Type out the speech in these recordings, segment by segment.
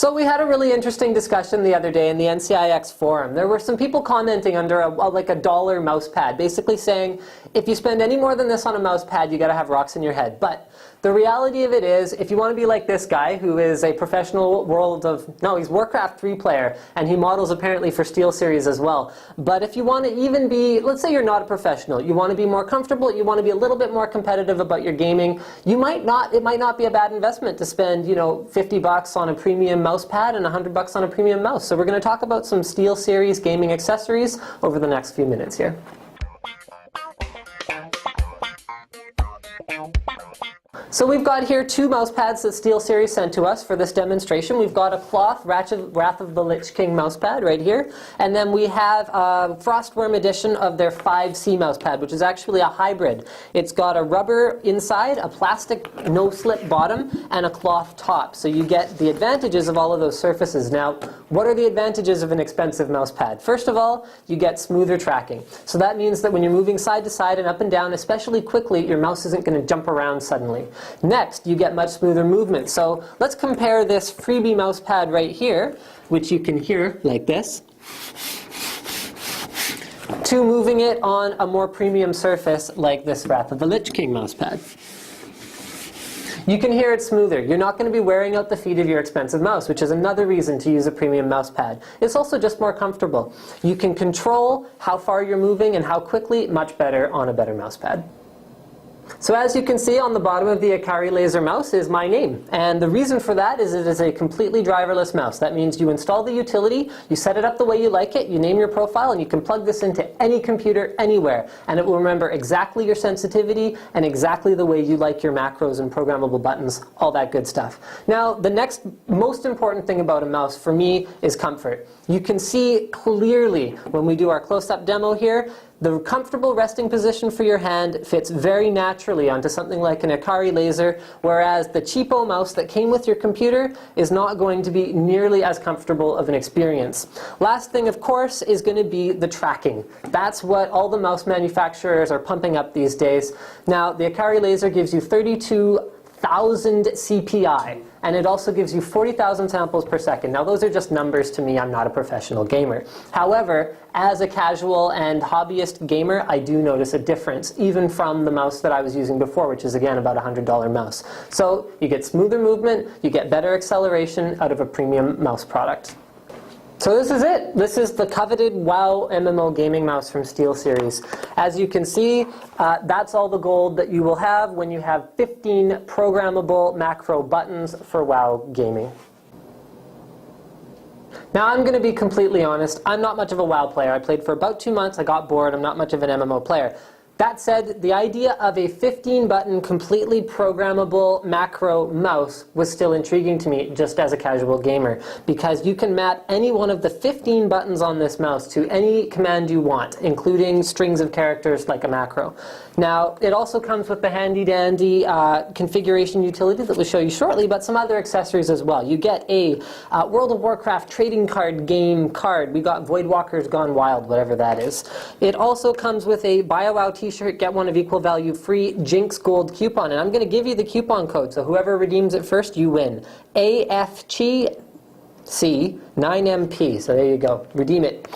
So we had a really interesting discussion the other day in the NCIX forum. There were some people commenting under like a dollar mouse pad, basically saying, if you spend any more than this on a mouse pad, you gotta have rocks in your head. But the reality of it is, if you want to be like this guy, who is a professional he's Warcraft 3 player, and he models apparently for SteelSeries as well. But if you want to even be, let's say you're not a professional, you want to be more comfortable, you want to be a little bit more competitive about your gaming, it might not be a bad investment to spend, $50 on a premium mouse pad and $100 on a premium mouse. So we're going to talk about some SteelSeries gaming accessories over the next few minutes here. So we've got here two mouse pads that SteelSeries sent to us for this demonstration. We've got a cloth Wrath of the Lich King mouse pad right here. And then we have a Frostworm edition of their 5C mouse pad, which is actually a hybrid. It's got a rubber inside, a plastic no-slip bottom, and a cloth top. So you get the advantages of all of those surfaces. Now, what are the advantages of an expensive mouse pad? First of all, you get smoother tracking. So that means that when you're moving side to side and up and down, especially quickly, your mouse isn't going to jump around suddenly. Next, you get much smoother movement. So let's compare this freebie mouse pad right here, which you can hear like this, to moving it on a more premium surface like this Wrath of the Lich King mouse pad. You can hear it smoother. You're not going to be wearing out the feet of your expensive mouse, which is another reason to use a premium mouse pad. It's also just more comfortable. You can control how far you're moving and how quickly much better on a better mouse pad. So as you can see on the bottom of the Akari Laser mouse is my name. And the reason for that is it is a completely driverless mouse. That means you install the utility, you set it up the way you like it, you name your profile, and you can plug this into any computer anywhere. And it will remember exactly your sensitivity and exactly the way you like your macros and programmable buttons, all that good stuff. Now, the next most important thing about a mouse for me is comfort. You can see clearly when we do our close-up demo here, the comfortable resting position for your hand fits very naturally onto something like an Akari Laser, whereas the cheapo mouse that came with your computer is not going to be nearly as comfortable of an experience. Last thing, of course, is going to be the tracking. That's what all the mouse manufacturers are pumping up these days. Now, the Akari Laser gives you 32,000 CPI. And it also gives you 40,000 samples per second. Now those are just numbers to me, I'm not a professional gamer. However, as a casual and hobbyist gamer, I do notice a difference, even from the mouse that I was using before, which is again about a $100 mouse. So you get smoother movement, you get better acceleration out of a premium mouse product. So this is it. This is the coveted WoW MMO gaming mouse from SteelSeries. As you can see, that's all the gold that you will have when you have 15 programmable macro buttons for WoW gaming. Now I'm going to be completely honest, I'm not much of a WoW player. I played for about 2 months, I got bored, I'm not much of an MMO player. That said, the idea of a 15-button, completely programmable macro mouse was still intriguing to me, just as a casual gamer, because you can map any one of the 15 buttons on this mouse to any command you want, including strings of characters like a macro. Now, it also comes with the handy-dandy configuration utility that we'll show you shortly, but some other accessories as well. You get a World of Warcraft trading card game card. We got Voidwalkers Gone Wild, whatever that is. It also comes with a BioWow t-shirt, get one of equal value free Jinx Gold coupon. And I'm going to give you the coupon code, so whoever redeems it first, you win. AFGC9MP. So there you go. Redeem it.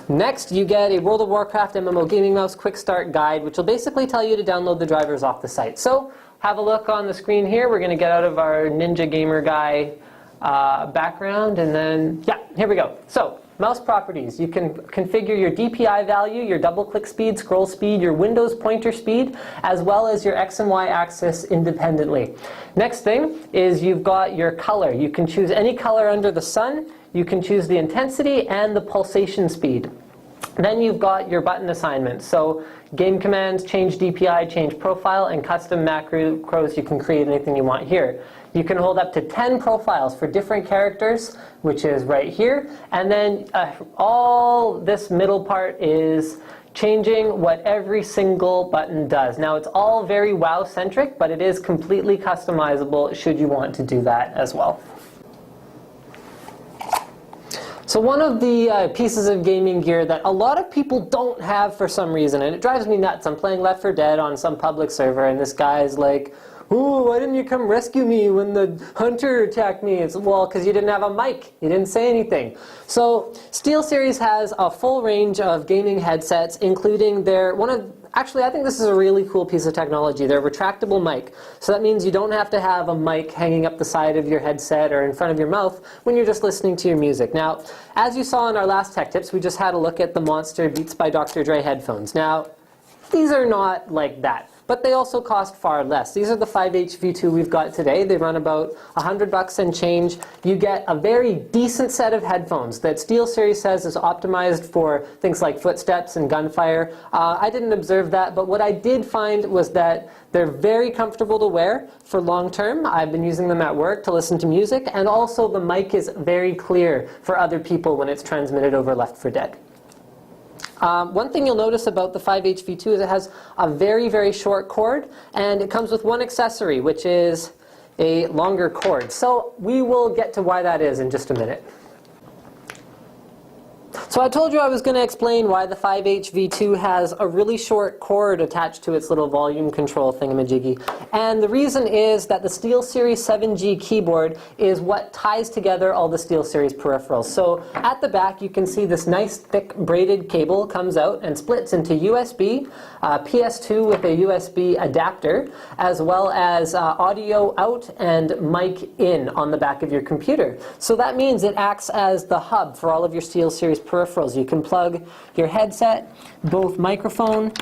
Next, you get a World of Warcraft MMO Gaming Mouse Quick Start Guide, which will basically tell you to download the drivers off the site. So, have a look on the screen here. We're going to get out of our Ninja Gamer Guy background, and then, yeah, here we go. So, mouse properties. You can configure your DPI value, your double-click speed, scroll speed, your Windows pointer speed, as well as your X and Y axis independently. Next thing is you've got your color. You can choose any color under the sun. You can choose the intensity and the pulsation speed. Then you've got your button assignments. So game commands, change DPI, change profile, and custom macros. You can create anything you want here. You can hold up to 10 profiles for different characters, which is right here. And then all this middle part is changing what every single button does. Now, it's all very WoW-centric, but it is completely customizable should you want to do that as well. So one of the pieces of gaming gear that a lot of people don't have for some reason, and it drives me nuts. I'm playing Left 4 Dead on some public server, and this guy's like, ooh, why didn't you come rescue me when the hunter attacked me? It's, well, because you didn't have a mic. You didn't say anything. So SteelSeries has a full range of gaming headsets, including actually, I think this is a really cool piece of technology. They're a retractable mic. So that means you don't have to have a mic hanging up the side of your headset or in front of your mouth when you're just listening to your music. Now, as you saw in our last tech tips, we just had a look at the Monster Beats by Dr. Dre headphones. Now, these are not like that, but they also cost far less. These are the 5H V2 we've got today. They run about $100 and change. You get a very decent set of headphones that SteelSeries says is optimized for things like footsteps and gunfire. I didn't observe that, but what I did find was that they're very comfortable to wear for long term. I've been using them at work to listen to music, and also the mic is very clear for other people when it's transmitted over Left 4 Dead. One thing you'll notice about the 5H V2 is it has a very, very short cord, and it comes with one accessory, which is a longer cord. So we will get to why that is in just a minute. So I told you I was going to explain why the 5H V2 has a really short cord attached to its little volume control thingamajiggy. And the reason is that the SteelSeries 7G keyboard is what ties together all the SteelSeries peripherals. So at the back you can see this nice thick braided cable comes out and splits into USB, PS2 with a USB adapter, as well as audio out and mic in on the back of your computer. So that means it acts as the hub for all of your SteelSeries peripherals. You can plug your headset, both microphone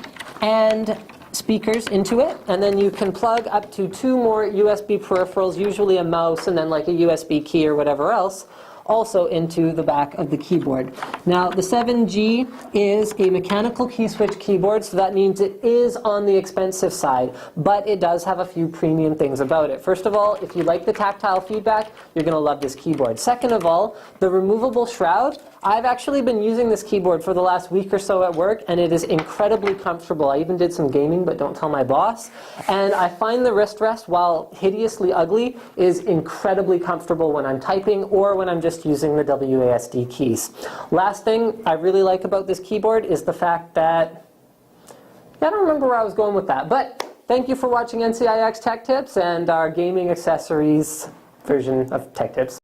and speakers into it, and then you can plug up to 2 more USB peripherals, usually a mouse and then like a USB key or whatever else, also into the back of the keyboard. Now the 7G is a mechanical key switch keyboard, so that means it is on the expensive side, but it does have a few premium things about it. First of all, if you like the tactile feedback, you're going to love this keyboard. Second of all, the removable shroud. I've actually been using this keyboard for the last week or so at work, and it is incredibly comfortable. I even did some gaming, but don't tell my boss. And I find the wrist rest, while hideously ugly, is incredibly comfortable when I'm typing or when I'm just using the WASD keys. Last thing I really like about this keyboard is the fact that, I don't remember where I was going with that, but thank you for watching NCIX Tech Tips and our gaming accessories version of Tech Tips.